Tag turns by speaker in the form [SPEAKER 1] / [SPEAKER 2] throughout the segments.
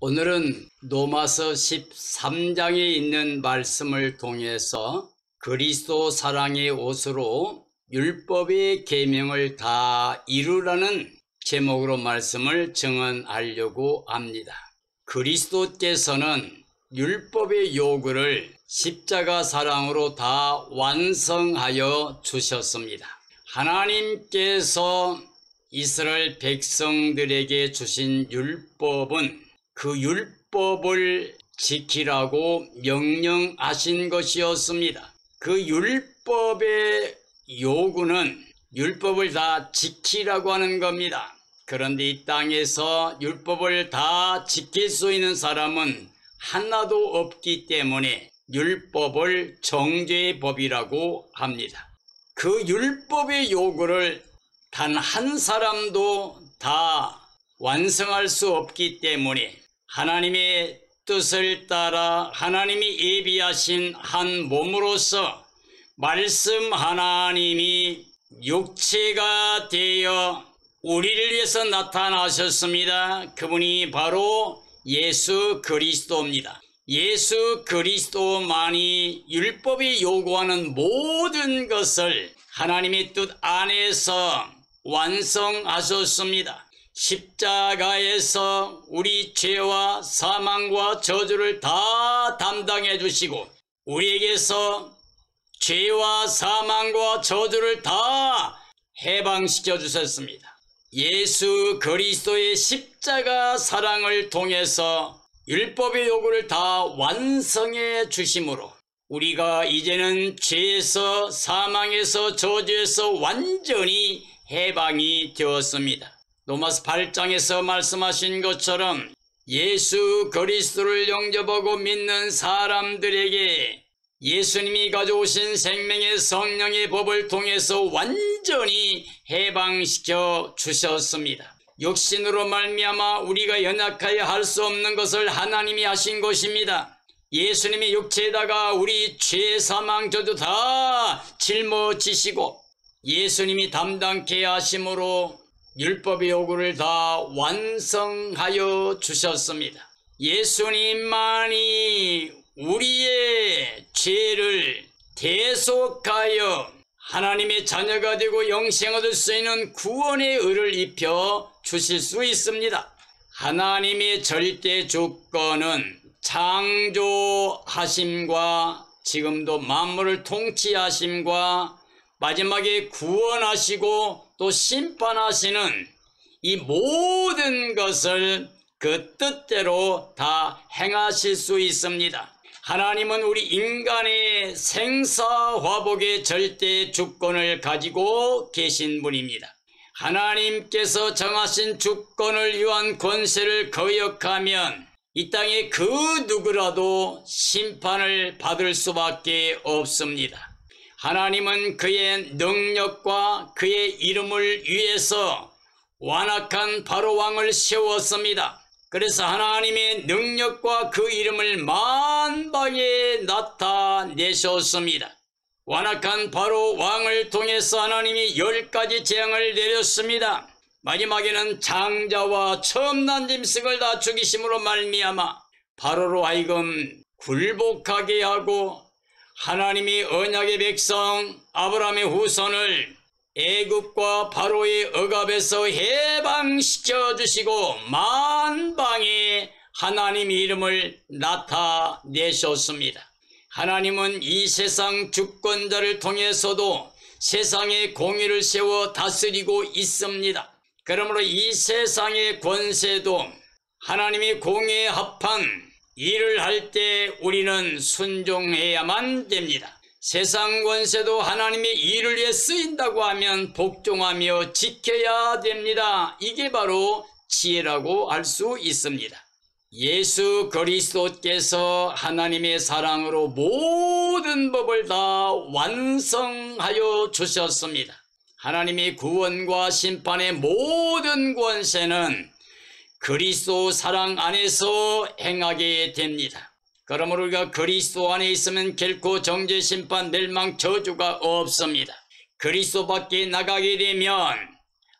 [SPEAKER 1] 오늘은 로마서 13장에 있는 말씀을 통해서 그리스도 사랑의 옷으로 율법의 계명을 다 이루라는 제목으로 말씀을 증언하려고 합니다. 그리스도께서는 율법의 요구를 십자가 사랑으로 다 완성하여 주셨습니다. 하나님께서 이스라엘 백성들에게 주신 율법은 그 율법을 지키라고 명령하신 것이었습니다. 그 율법의 요구는 율법을 다 지키라고 하는 겁니다. 그런데 이 땅에서 율법을 다 지킬 수 있는 사람은 하나도 없기 때문에 율법을 정죄의 법이라고 합니다. 그 율법의 요구를 단 한 사람도 다 완성할 수 없기 때문에 하나님의 뜻을 따라 하나님이 예비하신 한 몸으로서 말씀 하나님이 육체가 되어 우리를 위해서 나타나셨습니다. 그분이 바로 예수 그리스도입니다. 예수 그리스도만이 율법이 요구하는 모든 것을 하나님의 뜻 안에서 완성하셨습니다. 십자가에서 우리 죄와 사망과 저주를 다 담당해 주시고 우리에게서 죄와 사망과 저주를 다 해방시켜 주셨습니다. 예수 그리스도의 십자가 사랑을 통해서 율법의 요구를 다 완성해 주심으로 우리가 이제는 죄에서 사망에서 저주에서 완전히 해방이 되었습니다. 로마서 8장에서 말씀하신 것처럼 예수 그리스도를 영접하고 믿는 사람들에게 예수님이 가져오신 생명의 성령의 법을 통해서 완전히 해방시켜 주셨습니다. 육신으로 말미암아 우리가 연약하여 할 수 없는 것을 하나님이 하신 것입니다. 예수님이 육체에다가 우리 죄, 사망, 저주 다 짊어지시고 예수님이 담당케 하심으로 율법의 요구를 다 완성하여 주셨습니다. 예수님만이 우리의 죄를 대속하여 하나님의 자녀가 되고 영생을 얻을 수 있는 구원의 의를 입혀 주실 수 있습니다. 하나님의 절대 주권은 창조하심과 지금도 만물을 통치하심과 마지막에 구원하시고 또 심판하시는 이 모든 것을 그 뜻대로 다 행하실 수 있습니다. 하나님은 우리 인간의 생사화복의 절대 주권을 가지고 계신 분입니다. 하나님께서 정하신 주권을 위한 권세를 거역하면 이 땅에 그 누구라도 심판을 받을 수밖에 없습니다. 하나님은 그의 능력과 그의 이름을 위해서 완악한 바로 왕을 세웠습니다. 그래서 하나님의 능력과 그 이름을 만방에 나타내셨습니다. 완악한 바로 왕을 통해서 하나님이 10가지 재앙을 내렸습니다. 마지막에는 장자와 처음 난 짐승을 다 죽이심으로 말미암아 바로로 하여금 굴복하게 하고 하나님이 언약의 백성 아브라함의 후손을 애굽과 바로의 억압에서 해방시켜 주시고 만방에 하나님의 이름을 나타내셨습니다. 하나님은 이 세상 주권자를 통해서도 세상의 공의를 세워 다스리고 있습니다. 그러므로 이 세상의 권세도 하나님이 공의에 합한 일을 할 때 우리는 순종해야만 됩니다. 세상 권세도 하나님의 일을 위해 쓰인다고 하면 복종하며 지켜야 됩니다. 이게 바로 지혜라고 할 수 있습니다. 예수 그리스도께서 하나님의 사랑으로 모든 법을 다 완성하여 주셨습니다. 하나님의 구원과 심판의 모든 권세는 그리스도 사랑 안에서 행하게 됩니다. 그러므로 우리가 그리스도 안에 있으면 결코 정죄, 심판, 멸망, 저주가 없습니다. 그리스도 밖에 나가게 되면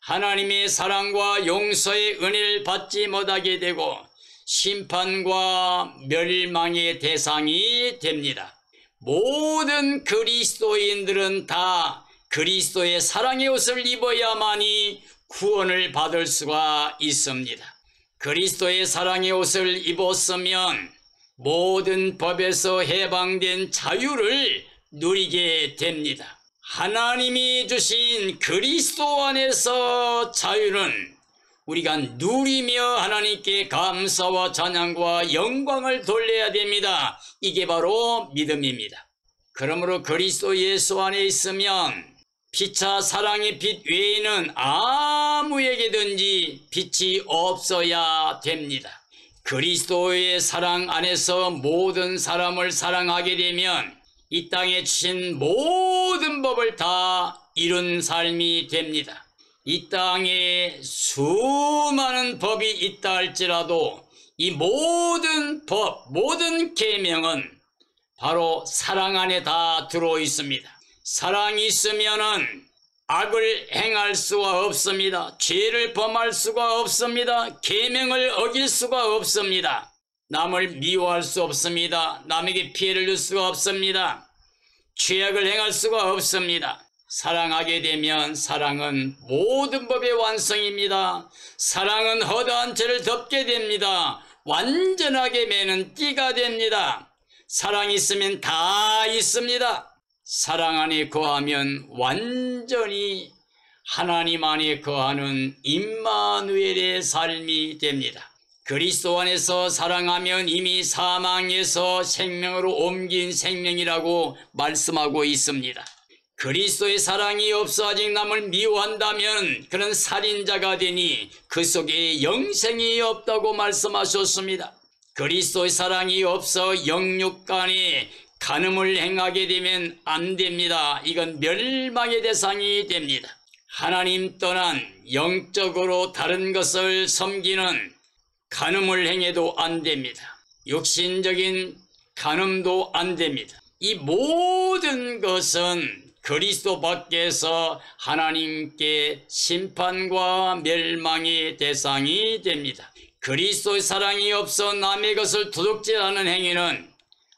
[SPEAKER 1] 하나님의 사랑과 용서의 은혜를 받지 못하게 되고 심판과 멸망의 대상이 됩니다. 모든 그리스도인들은 다 그리스도의 사랑의 옷을 입어야만이 구원을 받을 수가 있습니다. 그리스도의 사랑의 옷을 입었으면 모든 법에서 해방된 자유를 누리게 됩니다. 하나님이 주신 그리스도 안에서 자유는 우리가 누리며 하나님께 감사와 찬양과 영광을 돌려야 됩니다. 이게 바로 믿음입니다. 그러므로 그리스도 예수 안에 있으면 피차 사랑의 빛 외에는 아무에게든지 빛이 없어야 됩니다. 그리스도의 사랑 안에서 모든 사람을 사랑하게 되면 이 땅에 주신 모든 법을 다 이룬 삶이 됩니다. 이 땅에 수많은 법이 있다 할지라도 이 모든 법, 모든 계명은 바로 사랑 안에 다 들어 있습니다. 사랑이 있으면은 악을 행할 수가 없습니다. 죄를 범할 수가 없습니다. 계명을 어길 수가 없습니다. 남을 미워할 수 없습니다. 남에게 피해를 줄 수가 없습니다. 죄악을 행할 수가 없습니다. 사랑하게 되면 사랑은 모든 법의 완성입니다. 사랑은 허다한 죄를 덮게 됩니다. 완전하게 매는 띠가 됩니다. 사랑이 있으면 다 있습니다. 사랑 안에 거하면 완전히 하나님 안에 거하는 임마누엘의 삶이 됩니다. 그리스도 안에서 사랑하면 이미 사망에서 생명으로 옮긴 생명이라고 말씀하고 있습니다. 그리스도의 사랑이 없어 아직 남을 미워한다면 그는 살인자가 되니 그 속에 영생이 없다고 말씀하셨습니다. 그리스도의 사랑이 없어 영육 간에 간음을 행하게 되면 안 됩니다. 이건 멸망의 대상이 됩니다. 하나님 떠난 영적으로 다른 것을 섬기는 간음을 행해도 안 됩니다. 육신적인 간음도 안 됩니다. 이 모든 것은 그리스도 밖에서 하나님께 심판과 멸망의 대상이 됩니다. 그리스도의 사랑이 없어 남의 것을 도둑질하는 행위는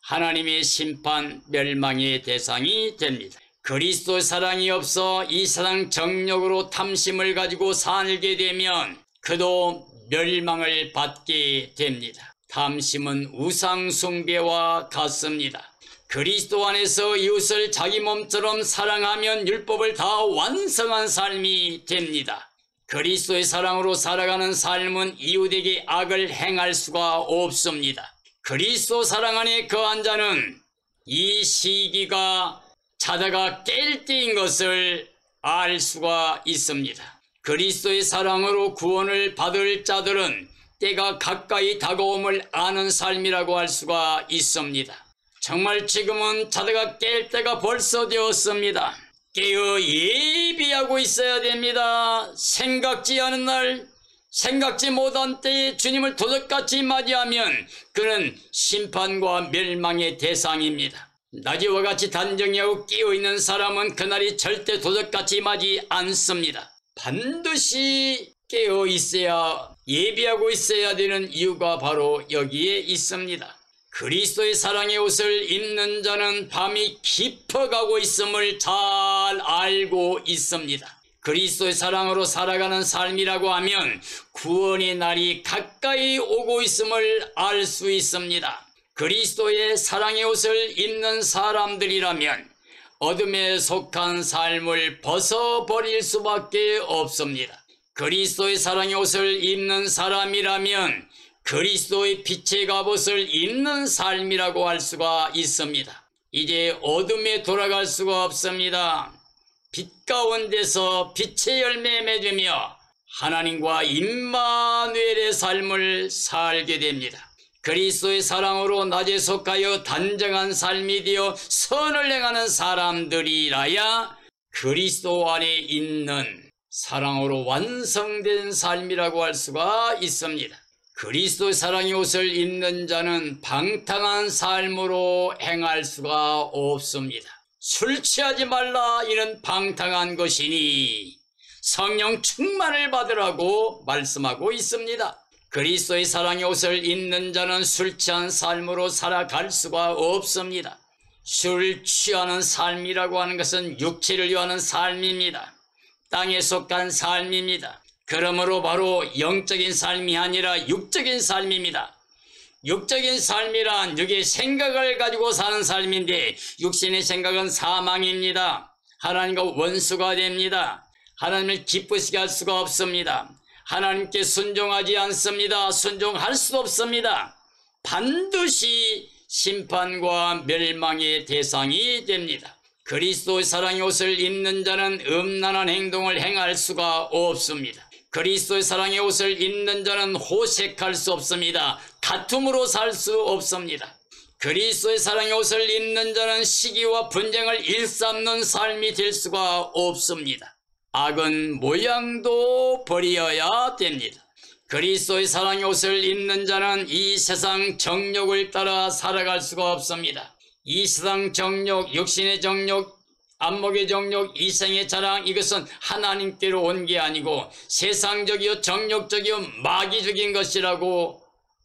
[SPEAKER 1] 하나님의 심판, 멸망의 대상이 됩니다. 그리스도의 사랑이 없어 이 세상 정욕으로 탐심을 가지고 살게 되면 그도 멸망을 받게 됩니다. 탐심은 우상 숭배와 같습니다. 그리스도 안에서 이웃을 자기 몸처럼 사랑하면 율법을 다 완성한 삶이 됩니다. 그리스도의 사랑으로 살아가는 삶은 이웃에게 악을 행할 수가 없습니다. 그리스도 사랑 안에 거한 자는 이 시기가 자다가 깰 때인 것을 알 수가 있습니다. 그리스도의 사랑으로 구원을 받을 자들은 때가 가까이 다가옴을 아는 삶이라고 할 수가 있습니다. 정말 지금은 자다가 깰 때가 벌써 되었습니다. 깨어 예비하고 있어야 됩니다. 생각지 않은 날, 생각지 못한 때에 주님을 도적같이 맞이하면 그는 심판과 멸망의 대상입니다. 낮이와 같이 단정히하고 깨어있는 사람은 그날이 절대 도적같이 맞이 않습니다. 반드시 깨어있어야, 예비하고 있어야 되는 이유가 바로 여기에 있습니다. 그리스도의 사랑의 옷을 입는 자는 밤이 깊어가고 있음을 잘 알고 있습니다. 그리스도의 사랑으로 살아가는 삶이라고 하면 구원의 날이 가까이 오고 있음을 알 수 있습니다. 그리스도의 사랑의 옷을 입는 사람들이라면 어둠에 속한 삶을 벗어버릴 수밖에 없습니다. 그리스도의 사랑의 옷을 입는 사람이라면 그리스도의 빛의 갑옷을 입는 삶이라고 할 수가 있습니다. 이제 어둠에 돌아갈 수가 없습니다. 빛 가운데서 빛의 열매 맺으며 하나님과 임마누엘의 삶을 살게 됩니다. 그리스도의 사랑으로 낮에 속하여 단정한 삶이 되어 선을 행하는 사람들이라야 그리스도 안에 있는 사랑으로 완성된 삶이라고 할 수가 있습니다. 그리스도의 사랑의 옷을 입는 자는 방탕한 삶으로 행할 수가 없습니다. 술 취하지 말라, 이는 방탕한 것이니 성령 충만을 받으라고 말씀하고 있습니다. 그리스도의 사랑의 옷을 입는 자는 술 취한 삶으로 살아갈 수가 없습니다. 술 취하는 삶이라고 하는 것은 육체를 위하는 삶입니다. 땅에 속한 삶입니다. 그러므로 바로 영적인 삶이 아니라 육적인 삶입니다. 육적인 삶이란 육의 생각을 가지고 사는 삶인데 육신의 생각은 사망입니다. 하나님과 원수가 됩니다. 하나님을 기쁘시게 할 수가 없습니다. 하나님께 순종하지 않습니다. 순종할 수 없습니다. 반드시 심판과 멸망의 대상이 됩니다. 그리스도의 사랑의 옷을 입는 자는 음란한 행동을 행할 수가 없습니다. 그리스도의 사랑의 옷을 입는 자는 호색할 수 없습니다. 다툼으로 살 수 없습니다. 그리스도의 사랑의 옷을 입는 자는 시기와 분쟁을 일삼는 삶이 될 수가 없습니다. 악은 모양도 버려야 됩니다. 그리스도의 사랑의 옷을 입는 자는 이 세상 정욕을 따라 살아갈 수가 없습니다. 이 세상 정욕, 육신의 정욕, 안목의 정욕, 이생의 자랑, 이것은 하나님께로 온 게 아니고 세상적이요 정욕적이요 마귀적인 것이라고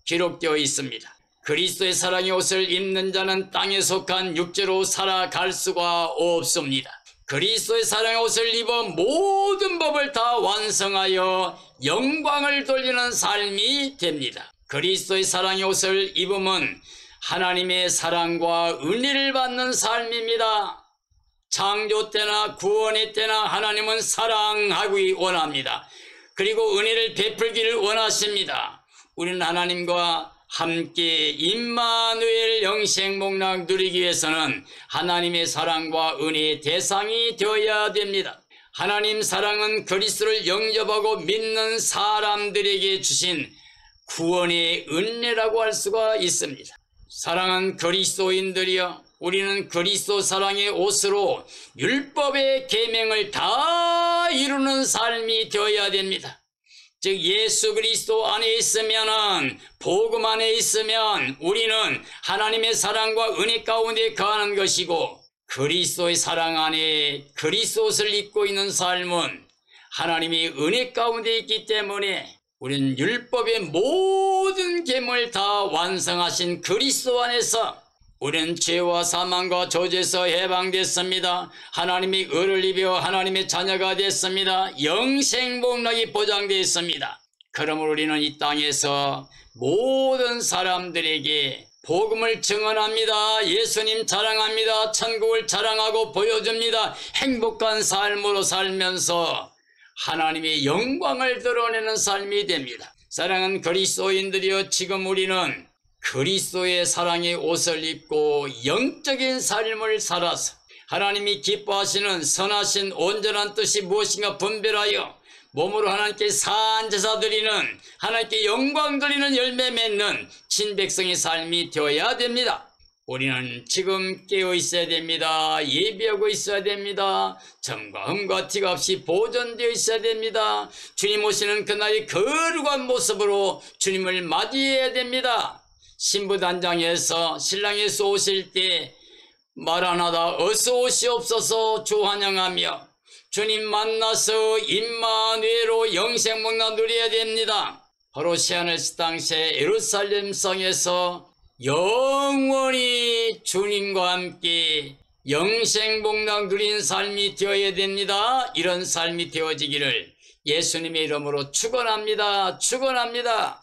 [SPEAKER 1] 기록되어 있습니다. 그리스도의 사랑의 옷을 입는 자는 땅에 속한 육체로 살아갈 수가 없습니다. 그리스도의 사랑의 옷을 입어 모든 법을 다 완성하여 영광을 돌리는 삶이 됩니다. 그리스도의 사랑의 옷을 입으면 하나님의 사랑과 은혜를 받는 삶입니다. 창조 때나 구원의 때나 하나님은 사랑하기 원합니다. 그리고 은혜를 베풀기를 원하십니다. 우리는 하나님과 함께 임마누엘 영생복락 누리기 위해서는 하나님의 사랑과 은혜의 대상이 되어야 됩니다. 하나님 사랑은 그리스도를 영접하고 믿는 사람들에게 주신 구원의 은혜라고 할 수가 있습니다. 사랑은 그리스도인들이여 우리는 그리스도 사랑의 옷으로 율법의 계명을 다 이루는 삶이 되어야 됩니다. 즉 예수 그리스도 안에 있으면은 복음 안에 있으면 우리는 하나님의 사랑과 은혜 가운데 거하는 것이고 그리스도의 사랑 안에 그리스도 옷을 입고 있는 삶은 하나님의 은혜 가운데 있기 때문에 우리는 율법의 모든 계명을 다 완성하신 그리스도 안에서 우리는 죄와 사망과 저주에서 해방됐습니다. 하나님의 의를 입어 하나님의 자녀가 됐습니다. 영생복락이 보장되어 있습니다. 그러므로 우리는 이 땅에서 모든 사람들에게 복음을 증언합니다. 예수님 자랑합니다. 천국을 자랑하고 보여줍니다. 행복한 삶으로 살면서 하나님의 영광을 드러내는 삶이 됩니다. 사랑하는 그리스도인들이여 지금 우리는 그리스도의 사랑의 옷을 입고 영적인 삶을 살아서 하나님이 기뻐하시는 선하신 온전한 뜻이 무엇인가 분별하여 몸으로 하나님께 산제사 드리는 하나님께 영광 드리는 열매 맺는 친백성의 삶이 되어야 됩니다. 우리는 지금 깨어 있어야 됩니다. 예비하고 있어야 됩니다. 점과 흠과 티가 없이 보존되어 있어야 됩니다. 주님 오시는 그날의 거룩한 모습으로 주님을 맞이해야 됩니다. 신부단장에서 신랑에서 오실 때 말 안 하다 어서 오시옵소서 주 환영하며 주님 만나서 임마누엘로 영생복락 누려야 됩니다. 바로 새하늘시 땅새 예루살렘 성에서 영원히 주님과 함께 영생복락 누린 삶이 되어야 됩니다. 이런 삶이 되어지기를 예수님의 이름으로 축원합니다. 축원합니다.